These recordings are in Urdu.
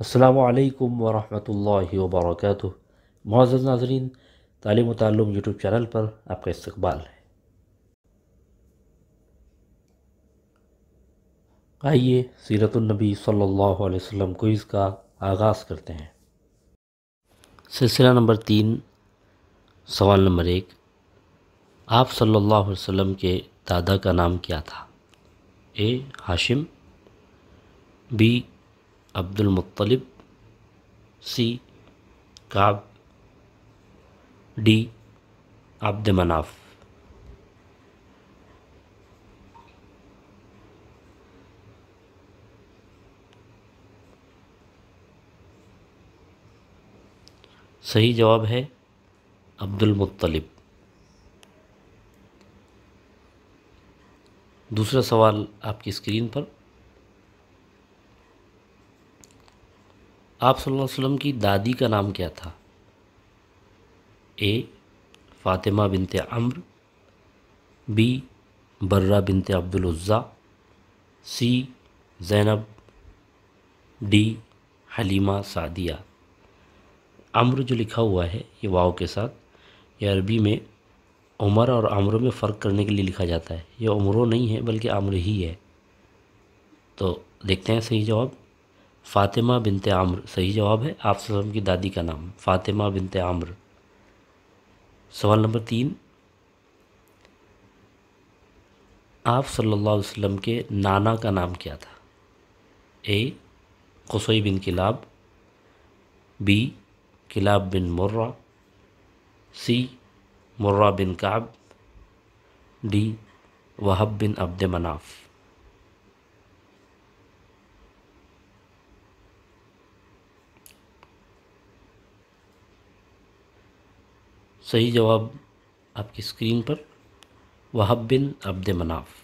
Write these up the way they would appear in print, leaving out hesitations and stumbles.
السلام علیکم ورحمۃ اللہ وبرکاتہ۔ معزز ناظرین، تعلیم و تعلم یوٹیوب چینل پر آپ کا استقبال ہے۔ آئیے سیرت النبی صلی اللہ علیہ وسلم کوئز کا آغاز کرتے ہیں۔ سلسلہ نمبر 3، سوال نمبر 1، آپ صلی اللہ علیہ وسلم کے دادا کا نام کیا تھا؟ اے ہاشم، be Abdul Muttalib, C Kaab, D عبد مناف۔ صحیح جواب ہے عبد المطلب۔ دوسرا سوال آپ کی اسکرین پر، آپ صلی اللہ علیہ وسلم کی دادی کا نام کیا تھا؟ اے فاطمہ بنت عمرو، بی برہ بنت عبد العزیٰ، سی زینب، ڈی حلیمہ سعدیہ۔ عمرو جو لکھا ہوا ہے یہ واو کے ساتھ، یہ عربی میں عمر اور عمرو میں فرق کرنے کے لیے لکھا جاتا ہے۔ یہ عمرو نہیں ہے بلکہ عمرو ہی ہے۔ تو دیکھتے ہیں صحیح جواب، فاطمہ بنت عمرو صحیح جواب ہے۔ آپ صلی اللہ علیہ وسلم کی دادی کا نام فاطمہ بنت عمرو۔ سوال نمبر 3، آپ صلی اللہ علیہ وسلم کے نانا کا نام کیا تھا؟ اے قصی بن کلاب، بی کلاب بن مرہ، سی مرہ بن کعب، ڈی وہب بن عبد مناف۔ صحیح جواب آپ کی اسکرین پر، وہب بن عبد مناف،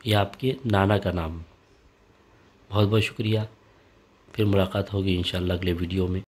یہ آپ کے نانا کا نام۔ بہت بہت شکریہ، پھر ملاقات ہوگی انشاءاللہ اگلے ویڈیو میں۔